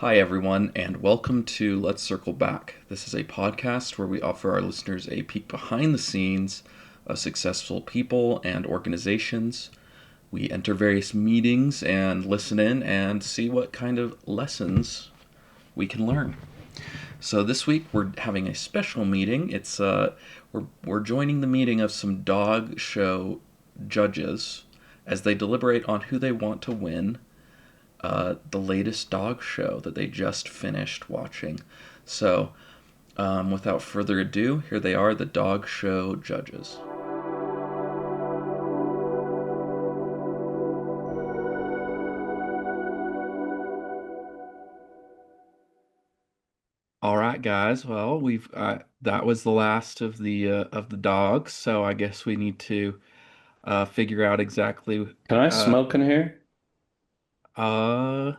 Hi, everyone, and welcome to Let's Circle Back. This is a podcast where we offer our listeners a peek behind the scenes of successful people and organizations. We enter various meetings and listen in and see what kind of lessons we can learn. So this week we're having a special meeting. We're joining the meeting of some dog show judges as they deliberate on who they want to win the latest dog show that they just finished watching. So, without further ado, here they are, the dog show judges. All right, guys. Well, we've that was the last of the dogs. So I guess we need to figure out exactly. Can I Uh, smoke in here? uh,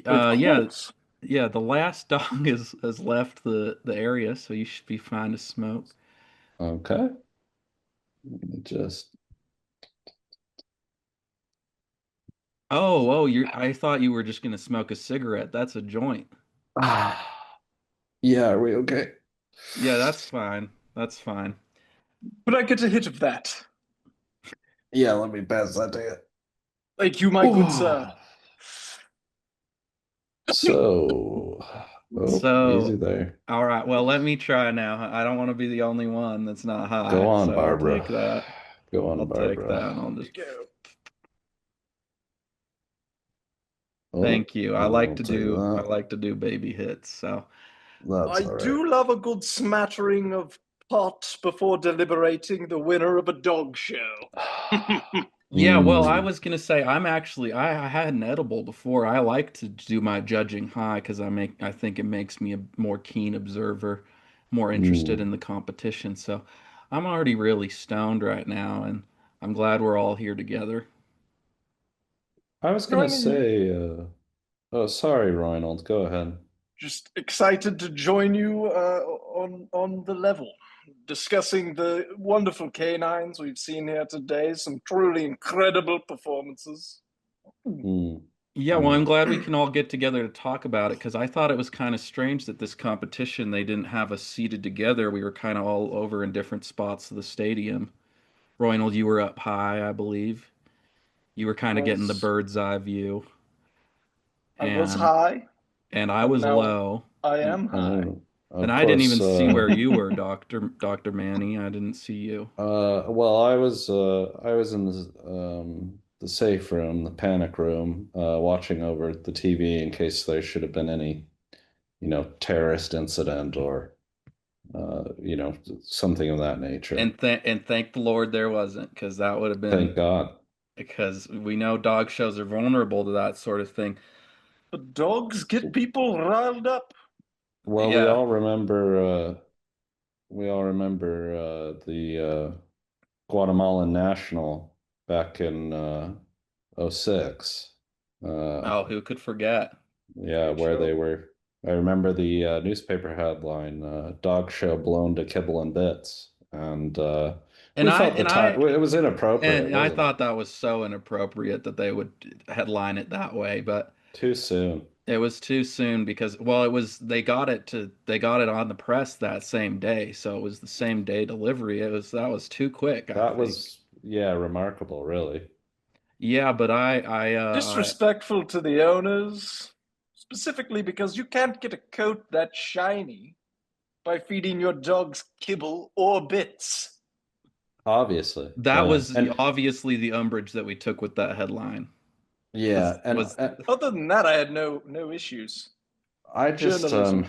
Of yeah, course. yeah. The last dog has left the area, so you should be fine to smoke. Okay. Let me just. Oh, you're. I thought you were just gonna smoke a cigarette. That's a joint. Ah, yeah, are we okay? Yeah, that's fine. That's fine. Could I get a hit of that? Yeah, let me pass that to Thank you, my you. good sir. So, oh, easy So, there. all right. Well, let me try now. I don't want to be the only one that's not Go high, on, so I'll take Barbara. that. Go I'll on, take Barbara. that. And I'll There just you go. Oh, thank you. I'll take I that. like to do baby hits. So, That's I all right. do love a good smattering of pot before deliberating the winner of a dog show. yeah. Well, I Mm, was gonna say I had an edible before. I like to do my judging high because I think it makes me a more keen observer, more interested mm. in the competition. So, I'm already really stoned right now, and I'm glad we're all here together. I was gonna Joining you. say, oh, sorry, Reinald. Go ahead. Just excited to join you on the level, discussing the wonderful canines we've seen here today. Some truly incredible performances. Mm, Yeah, well, I'm mm. glad we can all get together to talk about it because I thought it was kind of strange that this competition they didn't have us seated together. We were kind of all over in different spots of the stadium. Roynald, you were up high, I believe. You were kind of getting the Was bird's eye view, I was and high, I and was now low, I and am high. Of I didn't course, even see where you were, Doctor Manny. I didn't see you. well, I was in the safe room, the panic room, watching over the TV in case there should have been any, terrorist incident or something of that nature. And thank the Lord there wasn't, because that would have been Thank God. because we know dog shows are vulnerable to that sort of thing. But dogs get people riled up. Well, Yeah. we all remember the Guatemalan national back in '06. Uh, Oh, who could forget? Yeah, Great where they show. were. I remember the newspaper headline, "Dog Show Blown to Kibble and Bits," and And we I felt the and time I it was inappropriate, and I wasn't it? thought that was so inappropriate that they would headline it that way, but Too soon. it was too soon because well, it was they got it on the press that same day, so it was the same day delivery. It was that was too quick, I That think. was, yeah, remarkable, really. Yeah, but Disrespectful to the owners, specifically because you can't get a coat that shiny by feeding your dogs kibble or bits. Obviously, that yeah, was and obviously the umbrage that we took with that headline yeah, and was Other than that, I had no issues. I just Journalism.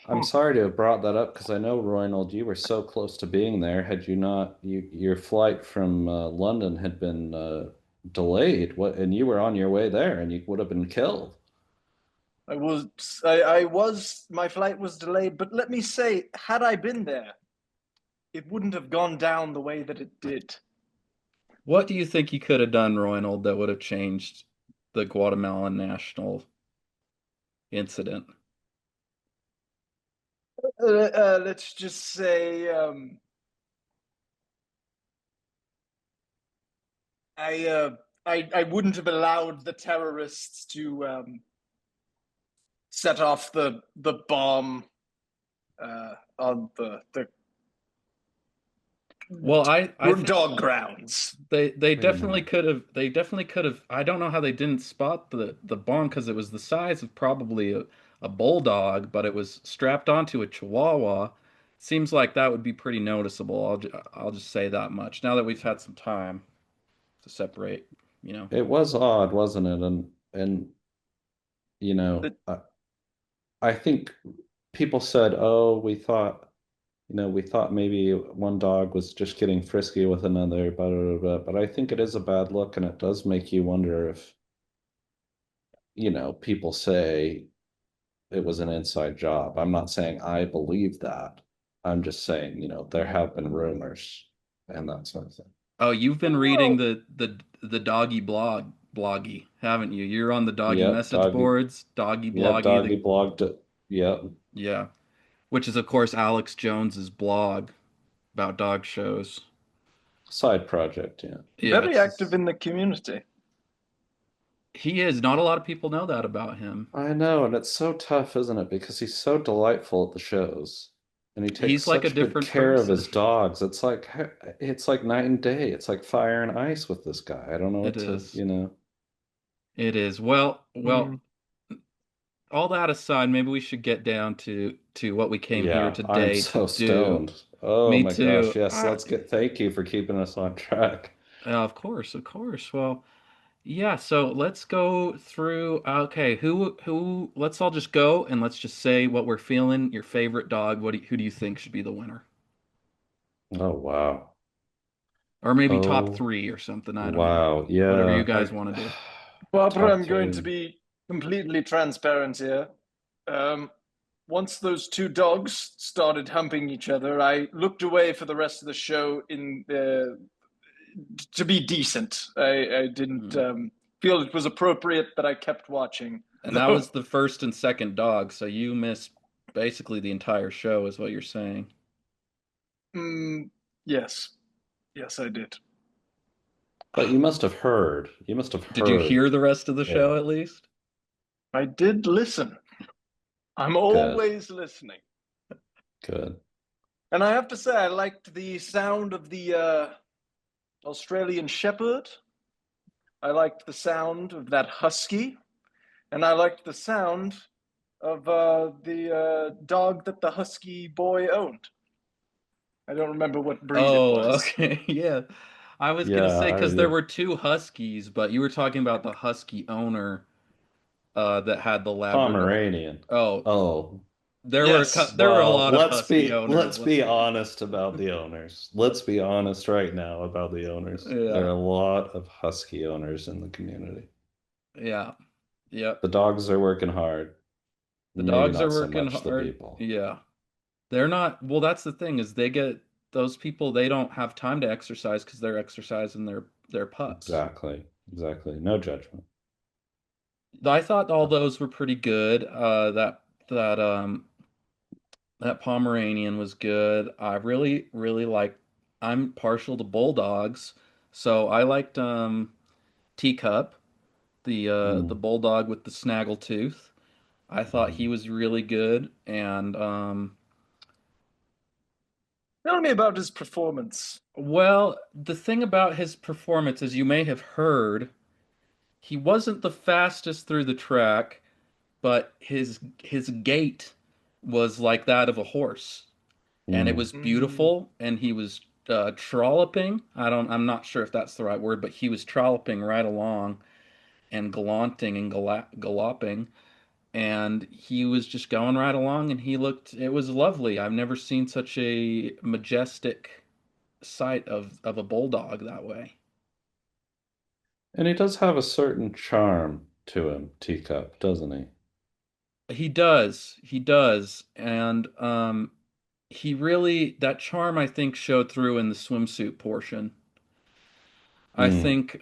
I'm sorry to have brought that up because I know, Roynald, you were so close to being there. Had you not, your flight from London had been delayed, and you were on your way there, and you would have been killed. My flight was delayed, but let me say, had I been there, it wouldn't have gone down the way that it did. what do you think you could have done, Roynald, that would have changed the Guatemalan national incident? Let's just say I, uh, I wouldn't have allowed the terrorists to set off the bomb on the Well, I think dog grounds. they Wait a definitely minute. could have I don't know how they didn't spot the bomb because it was the size of probably a bulldog, but it was strapped onto a chihuahua. Seems like that would be pretty noticeable. I'll just say that much. Now that we've had some time to separate, you know. It was odd, wasn't it? And you know, The, I think people said, "Oh, we thought maybe one dog was just getting frisky with another, blah, blah, blah, blah." But I think it is a bad look, and it does make you wonder if, people say it was an inside job. I'm not saying I believe that. I'm just saying, there have been rumors and that sort of thing. Oh, you've been reading well, the doggy bloggy, haven't you? You're on the doggy Yep, message doggy. boards, doggy Yep, bloggy, doggy the blogged it. Yep, yeah, which is of course Alex Jones's blog about dog shows. side project. Yeah, Yeah, very active in the community. he is. Not a lot of people know that about him. I know, and it's so tough, isn't it? Because he's so delightful at the shows, and he takes He's like a such good different care of person. his dogs. It's like night and day. It's like fire and ice with this guy. I don't know It what to, is. you It is. Well, Mm. all that aside, maybe we should get down to what we came here Yeah, I'm today to so do. stoned. Oh Me my gosh, too. yes, thank you for keeping us on track. Of course, of course. Well, yeah, so let's go through. Okay, let's all just go and let's just say what we're feeling. Your favorite dog, who do you think should be the winner? Oh wow. Or maybe top Oh three or something. I don't know. wow. Whatever you Yeah, guys want to do. Barbara, top I'm going to three. be completely transparent here. Um, Once those two dogs started humping each other, I looked away for the rest of the show to be decent. I didn't Mm. feel it was appropriate, but I kept watching. And that Though, was the first and second dog, so you missed basically the entire show, is what you're saying. mm, yes, yes, I did. But you must have heard. You must have Did you heard hear the rest of the show it. at least? I did listen. I'm Good. always listening. Good. And I have to say, I liked the sound of the Australian Shepherd. I liked the sound of that husky. And I liked the sound of the dog that the husky boy owned. I don't remember what breed it Oh, was. okay. Yeah. I was gonna Yeah, say I because there do. were two huskies, but you were talking about the husky owner that had the Labrador. Pomeranian. Oh, Oh, Yes. there were a well, lot of husky owners. let's Let's be be honest about the owners. Let's be honest right now about the owners. There are yeah, a lot of husky owners in the community. yeah, yep. The dogs are working hard. The Maybe dogs are not so working much the hard. people. Yeah. They're not, well, that's the thing is they get those people, they don't have time to exercise because they're exercising their putts. Exactly. Exactly. No judgment. I thought all those were pretty good. That that Pomeranian was good. I really like I'm partial to bulldogs. So I liked Teacup, the Mm. bulldog with the snaggle tooth. I thought he Mm. was really good and Tell me about his performance. well, the thing about his performance, as you may have heard, he wasn't the fastest through the track, but his gait was like that of a horse, and it Mm. was Mm. beautiful. And he was trolloping. I'm not sure if that's the right word, but he was trolloping right along and gallanting and galloping, and he was just going right along, and he looked. It was lovely. I've never seen such a majestic sight of a bulldog that way. And he does have a certain charm to him, Teacup, doesn't he? He does, and he really that charm I think showed through in the swimsuit portion. I Mm. think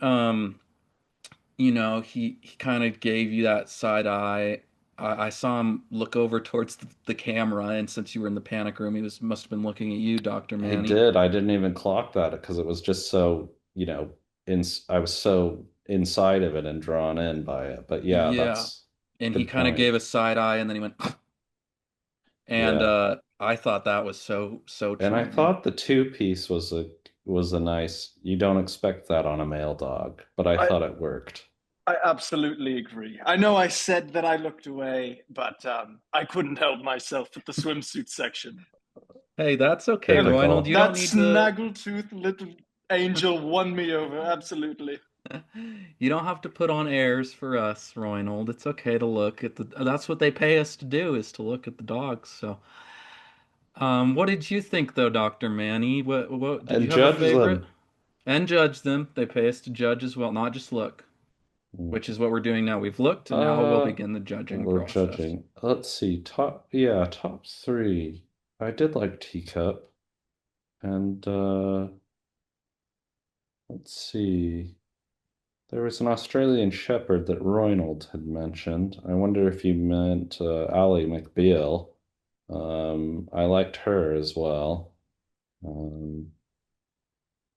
he kind of gave you that side eye. I saw him look over towards the camera, and since you were in the panic room, he must have been looking at you, Dr. He Manny. did. I didn't even clock that because it was just so, I was so inside of it and drawn in by it. But yeah, Yeah. that's and he Good kind of point. gave a side eye, and then he went, and Yeah. I thought that was so And I charming. thought the two piece was a nice, you don't expect that on a male dog, but I I thought it worked. I absolutely agree. I know I said that I looked away, but I couldn't help myself at the swimsuit section. Hey, that's okay, And Roynald. You Typical. don't that need to. snaggletooth little angel won me over. Absolutely. You don't have to put on airs for us, Roynald. It's okay to look at the. That's what they pay us to do, is to look at the dogs. So, what did you think, though, Dr. Manny? What did And you have a judge favorite? them. And judge them. They pay us to judge as well, not just look, Mm. which is what we're doing now. We've looked, and now we'll Uh, begin the judging we're process. judging. Let's see. Top three. I did like Teacup. And let's see. There was an Australian Shepherd that Roynald had mentioned. I wonder if you meant Ally McBeal. I liked her as well. Um,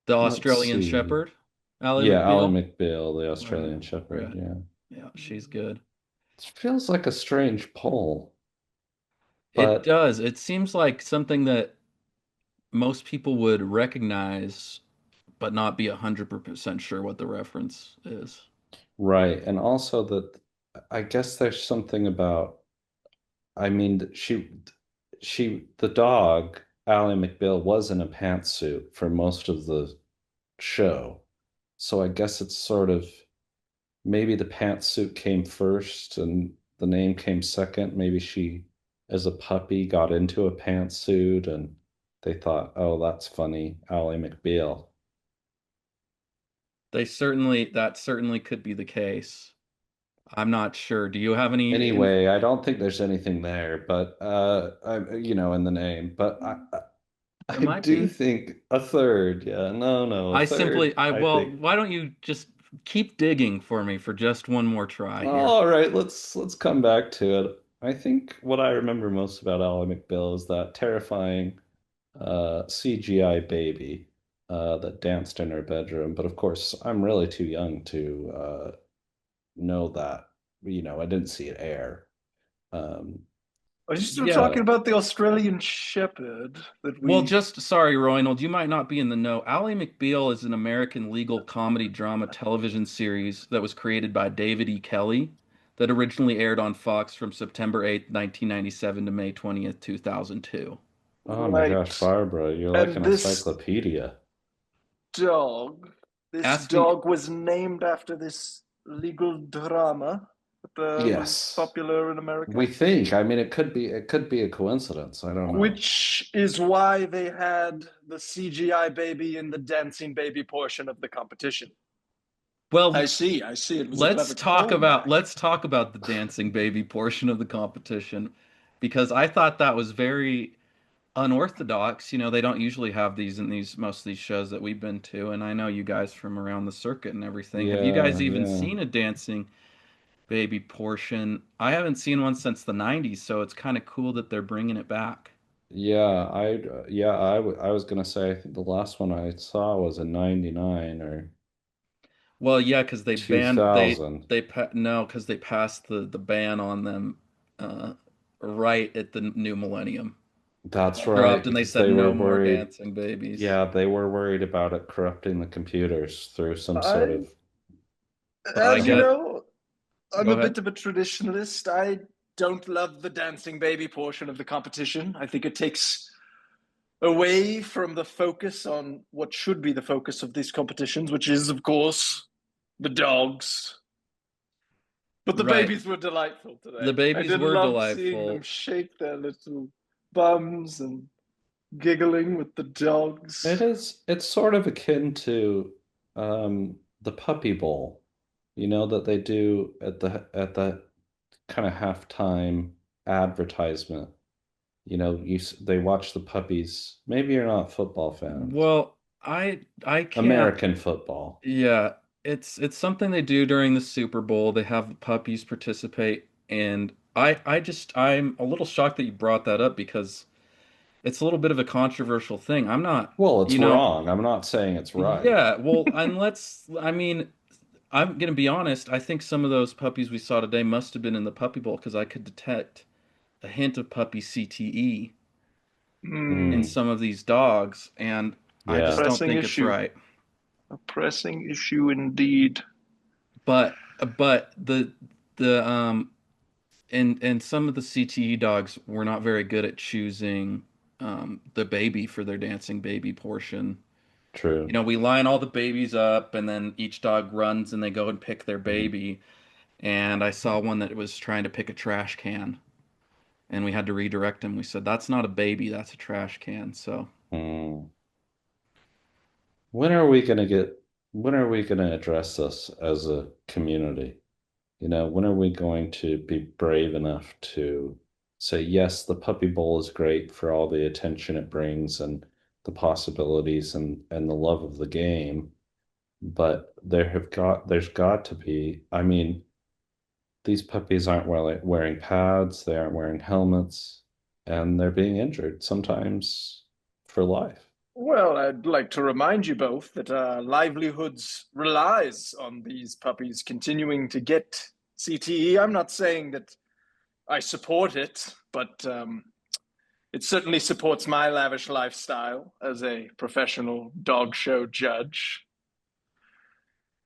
The let's Australian see. Shepherd, Ally Yeah, Ally McBeal. McBeal, the Right, Australian Shepherd. right. Yeah. Yeah, she's good. It feels like a strange poll, It but does. It seems like something that most people would recognize, but not be 100% sure what the reference is. right. And also that I guess there's something about, I mean, the dog, Ally McBeal, was in a pantsuit for most of the show. So I guess it's sort of maybe the pantsuit came first and the name came second. Maybe she, as a puppy, got into a pantsuit and they thought, oh, that's funny, Ally McBeal. That certainly could be the case. I'm not sure. Do you have any Anyway, I don't think there's anything there, but in the name. But there I might do be. think a third. Yeah, no, a third. I Well, think. why don't you just keep digging for me for just one more try here? All right, let's come back to it. I think what I remember most about Ally McBeal is that terrifying CGI baby that danced in her bedroom. But of course, I'm really too young to know that. I didn't see it air. Um, Are you still Yeah. talking about the Australian Shepherd that Well, we? just sorry, Roynald, you might not be in the know. Ally McBeal is an American legal comedy drama television series that was created by David E. Kelly that originally aired on Fox from September 8th, 1997 to May 20th, 2002. oh my Right. gosh, Barbara, you're like And an this encyclopedia. dog, this Ask me, dog was named after this legal drama that was Yes, popular in we America, think. I mean, it could be a coincidence. I don't know. which is why they had the CGI baby in the dancing baby portion of the competition. well, I see. It was a clever callback. let's talk about the dancing baby portion of the competition because I thought that was very unorthodox. They don't usually have these in these most of these shows that we've been to, and I know you guys from around the circuit and everything. Have you Yeah, guys even yeah. seen a dancing baby portion? I haven't seen one since the 90s, so it's kind of cool that they're bringing it back. I was gonna say I think the last one I saw was in '99 or Well, yeah, because they banned 2000. no, because they passed the ban on them uh, right at the new millennium. That's right, Corrupt, and they because said they were no more worried. dancing babies. Yeah, they were worried about it corrupting the computers through some sort I, of I as you get. know, I'm Go a ahead. bit of a traditionalist. I don't love the dancing baby portion of the competition. I think it takes away from the focus on what should be the focus of these competitions, which is, of course, the dogs. But the Right. babies were delightful The today. I babies did were love seeing them delightful. shake their little bums and giggling with the it dogs. is it's sort of akin to the Puppy Bowl, that they do at the kind of halftime advertisement. They watch the puppies. Maybe you're not football fans. Well, I can't. American football. Yeah, it's something they do during the Super Bowl. They have the puppies participate, and I'm a little shocked that you brought that up because it's a little bit of a controversial thing. I'm not, Well, it's you know, wrong. I'm not saying it's right. yeah, well, and let's, I mean, I'm gonna be honest. I think some of those puppies we saw today must have been in the puppy bowl because I could detect a hint of puppy CTE in Mm, Hmm. some of these dogs, and I A just yeah. don't pressing think it's issue. right. A pressing issue indeed. But the and some of the CTE dogs were not very good at choosing the baby for their dancing baby portion. You True. know, we line all the babies up, and then each dog runs and they go and pick their Mm, baby. And I saw one that was trying to pick a trash can, and we had to redirect him. We said, "That's not a baby, that's a trash can." So, mm. When are we gonna get, when are we gonna address this as a community? You know, when are we going to be brave enough to say, yes, the puppy bowl is great for all the attention it brings and the possibilities and the love of the game, but there's got to be, I mean, these puppies aren't wearing pads, they aren't wearing helmets, and they're being injured, sometimes for life. Well, I'd like to remind you both that livelihoods relies on these puppies continuing to get CTE. I'm not saying that I support it, but it certainly supports my lavish lifestyle as a professional dog show judge.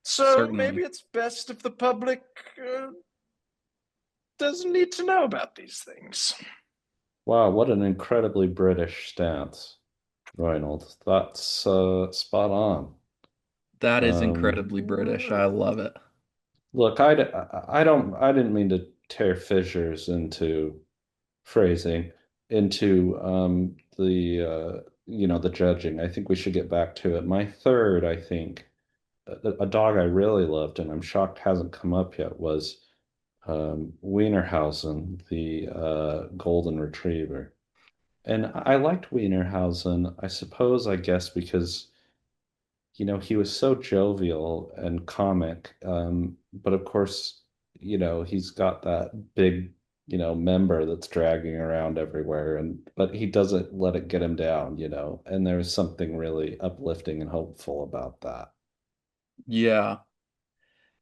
So maybe certainly. it's best if the public doesn't need to know about these things. Wow, what an incredibly British stance, Reynold. That's spot on. That is Um, incredibly British. I love it. Look, I didn't mean to tear fissures into phrasing, into the judging. I think we should get back to it. My third, I think, a dog I really loved, and I'm shocked hasn't come up yet, was Wienerhausen, the golden retriever. And I liked Wienerhausen, I suppose, I guess, because he was so jovial and comic. But of course, he's got that big, member that's dragging around everywhere, and but he doesn't let it get him down, and there's something really uplifting and hopeful about that. Yeah.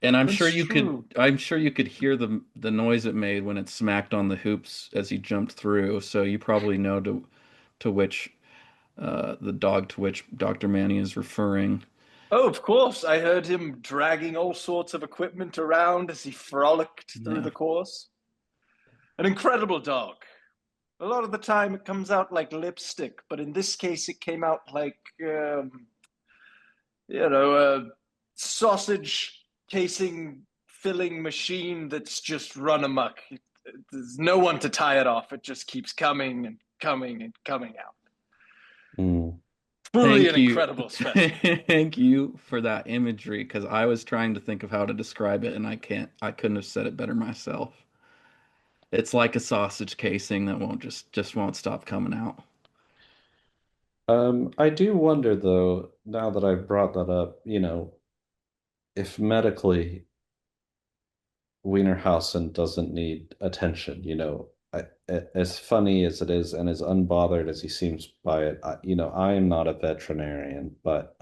And That's true. I'm sure you could hear the noise it made when it smacked on the hoops as he jumped through. So you probably know to which the dog to which Dr. Manny is referring. Oh, of course. I heard him dragging all sorts of equipment around as he frolicked through Yeah. the course. An incredible dog. A lot of the time it comes out like lipstick, but in this case it came out like, a sausage casing filling machine that's just run amok. There's no one to tie it off. It just keeps coming and coming and coming out. Mm. Truly an Thank you. incredible specimen. Thank you for that imagery because I was trying to think of how to describe it and I couldn't have said it better myself. It's like a sausage casing that won't just won't stop coming out. I do wonder though, now that I've brought that up, if medically Wienerhausen doesn't need attention, as funny as it is and as unbothered as he seems by it, I am not a veterinarian, but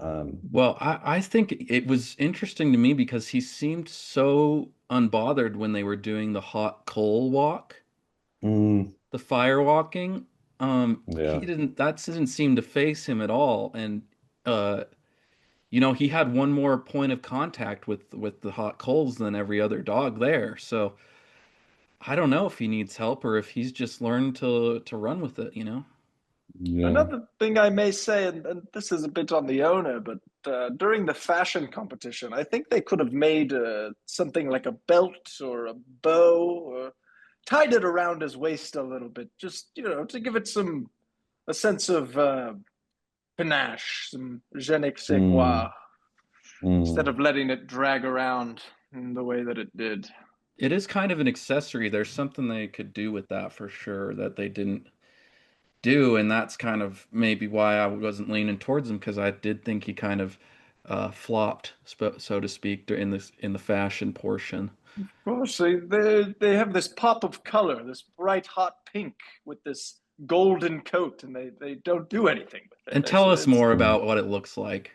Well, I think it was interesting to me because he seemed so unbothered when they were doing the hot coal walk, mm, the fire walking. He yeah, didn't seem to face him at all. And uh, he had one more point of contact with the hot coals than every other dog there. So I don't know if he needs help or if he's just learned to run with it. yeah, Another thing I may say, and this is a bit on the owner, but during the fashion competition, I think they could have made something like a belt or a bow, or tied it around his waist a little bit, just to give it a sense of panache, some je ne sais quoi, mm, instead mm. of letting it drag around in the way that it did. It is kind of an accessory. There's something they could do with that for sure that they didn't do, and that's kind of maybe why I wasn't leaning towards him because I did think he kind of flopped, so to speak, in the fashion portion. Oh, so they have this pop of color, this bright hot pink with this golden coat, and they don't do anything with And it. tell us It's more Mm. about what it looks like.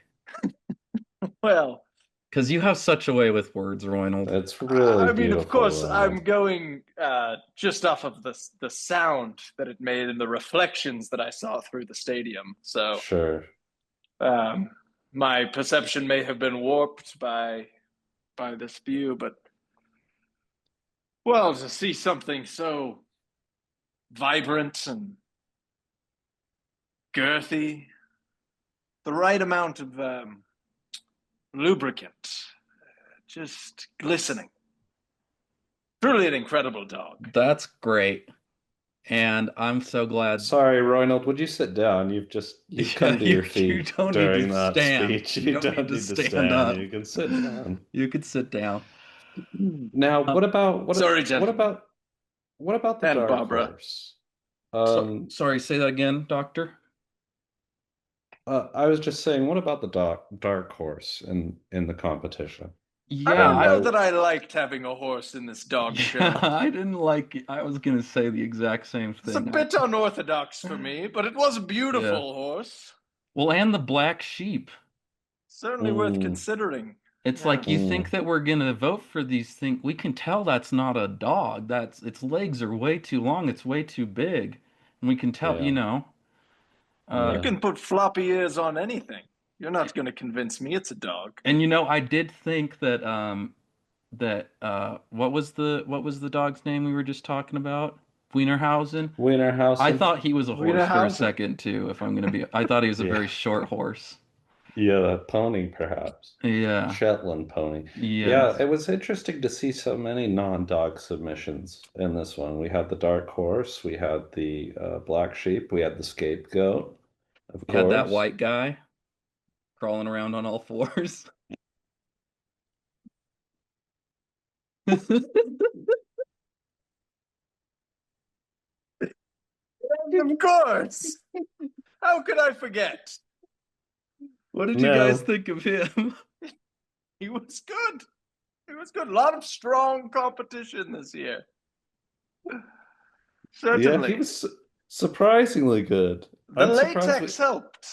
well, Because you have such a way with words, Roynald. It's really I mean, of beautiful, course, I'm Ronald. going just off of the sound that it made and the reflections that I saw through the stadium. So Sure. um, my perception may have been warped by this view, but well, to see something so vibrant and girthy, the right amount of lubricant, just glistening. Truly an incredible dog. That's great. And I'm so glad. Sorry, Ronald, would you sit down? You've Yeah, come to your you feet don't need to during that stand. speech. You You don't need don't to need to stand stand. up. You can sit down. You could sit down. Now, Um, Sorry, what gentlemen. about what about the And dark Barbara. horse? sorry, say that again, Doctor. I was just saying, what about the dark horse in the competition? I Yeah, don't And know by that I liked having a horse in this dog yeah, show. I didn't like it. I was gonna say the exact same It's a thing. bit unorthodox for me, but it was a Yeah. beautiful horse. Well, and the black sheep. Certainly worth mm, considering. It's like you Yes. think mm, that we're gonna vote for these things. We can tell that's not a dog. That's its legs are way too long. It's way too big. And we can tell, yeah, You Uh, yeah. can put floppy ears on anything. You're not going to convince me it's a dog. and I did think that what was the dog's name we were just talking about? Wienerhausen. I Wienerhausen? thought he was a horse for a Wienerhausen. second too, if I'm gonna be. I thought he was a Yeah, very short horse. yeah, that pony perhaps. Yeah. Shetland pony. Yeah, Yes. it was interesting to see so many non-dog submissions in this one. We had the dark horse, we had the black sheep, we had the scapegoat, of You had that course. white guy crawling around on all fours. Of course. How could I forget? What did you guys No, think of him? He was good. He was good. A lot of strong competition this year. yeah, he Certainly. was surprisingly good. The I'm surprised we, latex helped.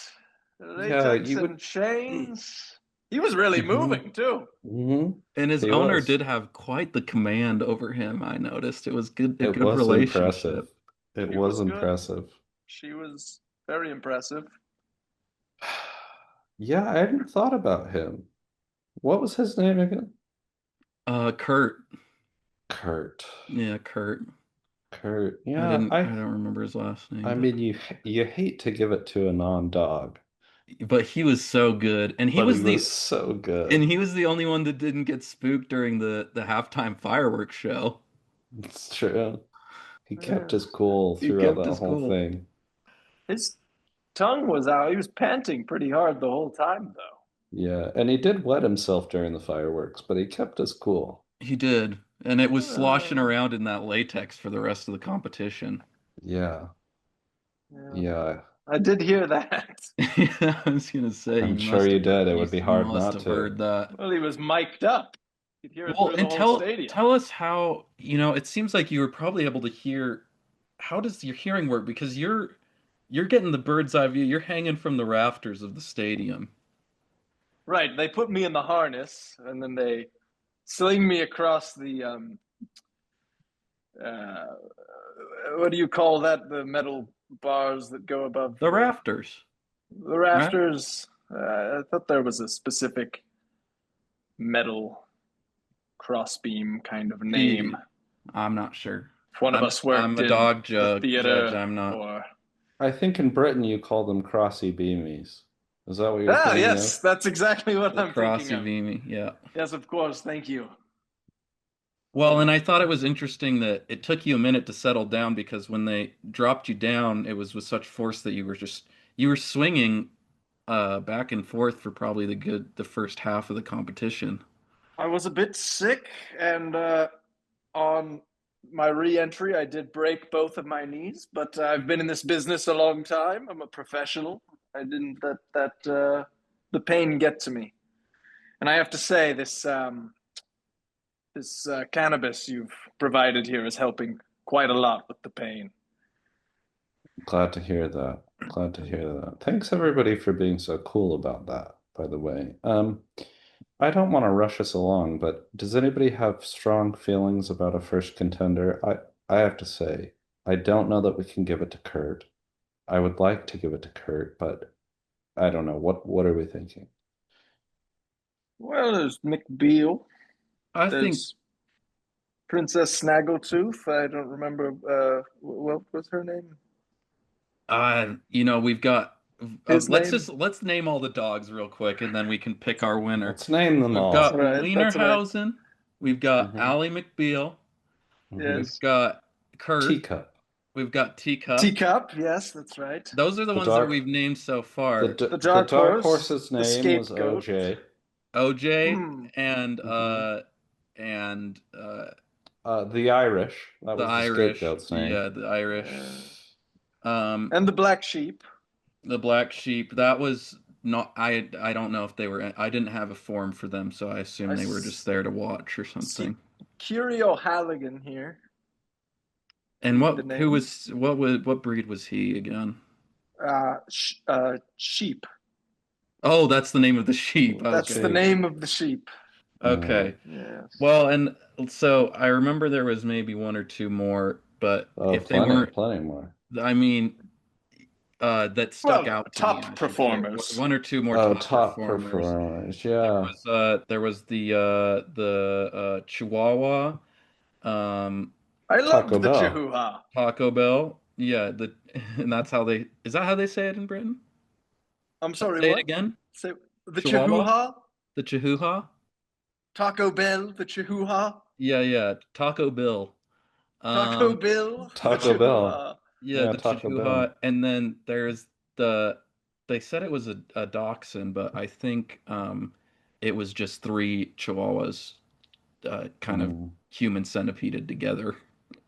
The yeah, latex you would. and chains. He was really Hmm. moving too. Hmm. And his He owner was. did have quite the command over him, I noticed. It was a It good was impressive. relationship. It She was was good. impressive. She was very impressive. Yeah, I hadn't thought about him. What was his name again? Kurt. Kurt. Yeah, Kurt. Kurt. Yeah, I don't remember his last I name, but mean you hate to give it to a non-dog, he was so good. but he was so And good. he was the only one that didn't get spooked during the halftime fireworks show. It's true. He kept Yeah. his cool He throughout kept that his whole cool. thing. His tongue was out. He was panting pretty hard the whole time, though. Yeah, and he did wet himself during the fireworks, but he kept his cool. He did. And it was sloshing Uh, around in that latex for the rest of the competition. Yeah, yeah, yeah. I did hear that. Yeah, I was gonna say I'm sure you did. It would be you hard must not have to. heard that. Well, he was mic'd up. You could hear it Well, through the and whole stadium. tell us how, it seems like you were probably able to hear how does your hearing work? Because you're getting the bird's eye view. You're hanging from the rafters of the stadium. Right, they put me in the harness and then they sling me across the uh, what do you call that? The metal bars that go above The rafters, the right? rafters. I thought there was a specific metal crossbeam kind of name. I'm not sure. If one of us I'm worked a in dog the judge. theater I'm not. or I think in Britain you call them crossy beamies. Is that what you're thinking of? yes, that's exactly what The I'm thinking Crossy of. Vimy, yeah. Yes, of course. Thank you. Well, and I thought it was interesting that it took you a minute to settle down because when they dropped you down, it was with such force that you were swinging back and forth for probably the first half of the competition. I was a bit sick, and on my re-entry, I did break both of my knees. But I've been in this business a long time. I'm a professional. I didn't let the pain get to me. And I have to say, this cannabis you've provided here is helping quite a lot with the pain. Glad to hear that. Glad to hear that. Thanks everybody for being so cool about that, by the way. I don't want to rush us along, but does anybody have strong feelings about a first contender? I have to say, I don't know that we can give it to Kurt. I would like to give it to Kurt, but I don't know. What are we thinking? Well, there's McBeal. I think There's Princess Snaggletooth. I don't remember. What was her name? we've got His name? let's name all the dogs real quick and then we can pick our winner. Let's name them We've That's got all. right. That's right. Wienerhausen, we've got Hmm. Ally McBeal, Hmm. we've Yes. got Kurt, Teacup. we've got Teacup. Teacup. Yes, that's right. Those are the The ones that dark we've named so the far. d- The the dark dark horse, horse's the name was scapegoat. OJ. OJ Hmm. and Hmm. The Irish. That the was the Irish. scapegoat's name. Yeah, the Irish. And the black sheep. The black sheep. That was not. I don't know if they were. I didn't have a form for them, so I assume I they were just there to watch or something. Curio Halligan here. And Read the name. what breed was he again? Sheep. Oh, that's the name of the sheep. That's Okay. the name of the sheep. Okay. Yes. Well, and so I remember there was maybe one or two more, but Oh, if they weren't, plenty more. I mean, that stuck Well, out to me, top I should say. performers. One or two more Oh, top top performers. performers. Yeah. There was the Chihuahua, I Taco loved the Bell. Chihuahua. Taco Bell. Yeah, and that's how they is that how they say it in Britain? I'm sorry, Say it what? again. Say the Chihuahua? Chihuahua? The Chihuahua? Taco Bell, the Chihuahua? Yeah. Taco Bill. Taco Bill, the Taco Bell. Chihuahua. Yeah, Yeah, the Taco Bell. Chihuahua, and then there's the they said it was a dachshund, but I think it was just three Chihuahuas kind of Mm. human centipeded together.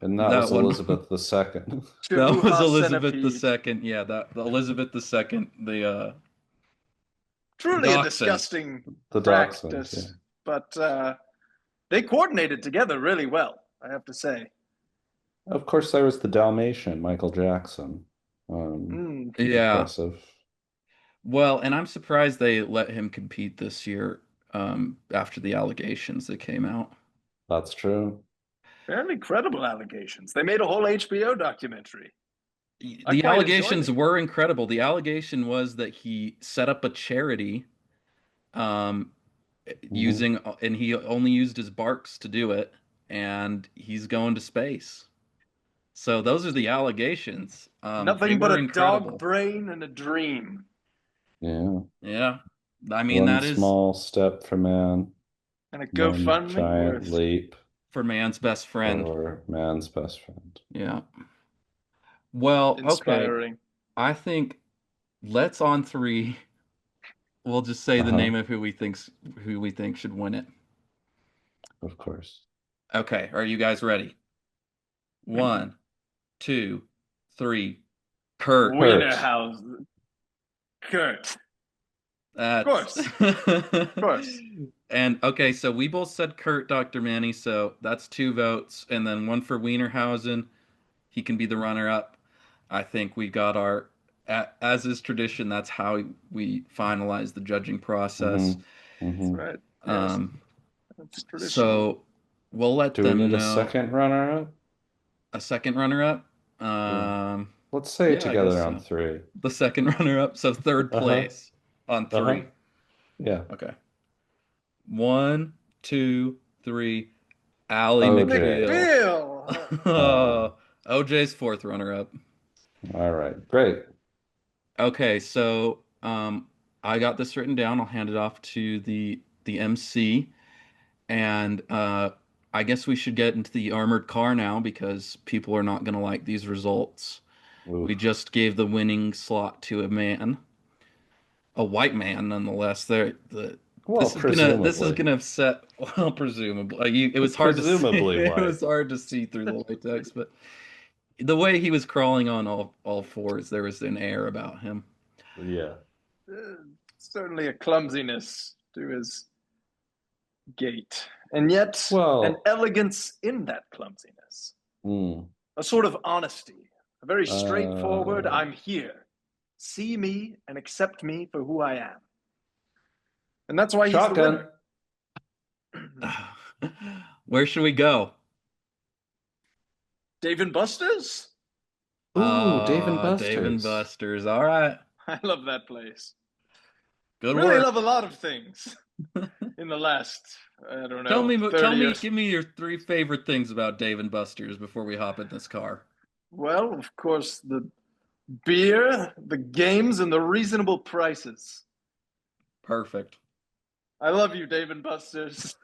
And that That was one Elizabeth II. that was Chihuahua Elizabeth the centipede. Second. Yeah, that the Elizabeth the Second, the Truly a dachshund. disgusting The dachshund, yeah. practice, but they coordinated together really well, I have to say. Of course, there was the Dalmatian, Michael Jackson. Yeah. Impressive. Well, and I'm surprised they let him compete this year after the allegations that came out. That's true. Fairly credible allegations. They made a whole HBO documentary. I The quite allegations enjoyed it. were incredible. The allegation was that he set up a charity um, using, and he only used his barks to do it, and he's going to space. So those are the allegations. They Nothing but were a dog incredible. brain and a dream. Yeah. Yeah. I mean, One that is small step for man, And a one GoFundMe giant worth. leap for man's best friend. for man's best friend. Yeah. Well, okay. Inspiring. I think let's on three. We'll just say the name of who we think should win it. Of course. Okay, are you guys ready? 1, 2, 3. Kurt. Wienerhausen. Kurt. Of course. Of course. And okay, so we both said Kurt, Dr. Manny, so that's 2 votes, and then 1 for Wienerhausen. He can be the runner-up. I think we got our, as is tradition, that's how we finalize the judging process. That's right. Yes. That's tradition. So we'll let Do we them need know. a second runner-up? A second runner-up? Let's say it yeah, I together guess on so. 3. The second runner-up, so third place on 3. Yeah. Okay. 1, 2, 3. Ally OJ. McBeal. Oh, OJ's fourth runner-up. All right. Great. Okay, so I got this written down. I'll hand it off to the MC, and I guess we should get into the armored car now because people are not going to like these results. Oof. We just gave the winning slot to a man, a white man, nonetheless. Well, This is gonna upset. Well, presumably, it was hard to see. Presumably It white. was hard to see through the latex, but the way he was crawling on all fours, there was an air about him. Yeah. Certainly a clumsiness to his gait, and yet Well- an elegance in that clumsiness. A sort of honesty, a very straightforward, I'm here. See me and accept me for who I am. And that's why he's the Shotgun. winner. Where should we go? Dave and Buster's? Ooh, Dave and Dave and Buster's. Buster's. All right. I love that place. Good Really work. love a lot of things in the last, I don't know, Tell 30 me, years. give me your three favorite things about Dave and Buster's before we hop in this car. Well, of course, the beer, the games, and the reasonable prices. Perfect. I love you, Dave and Buster's.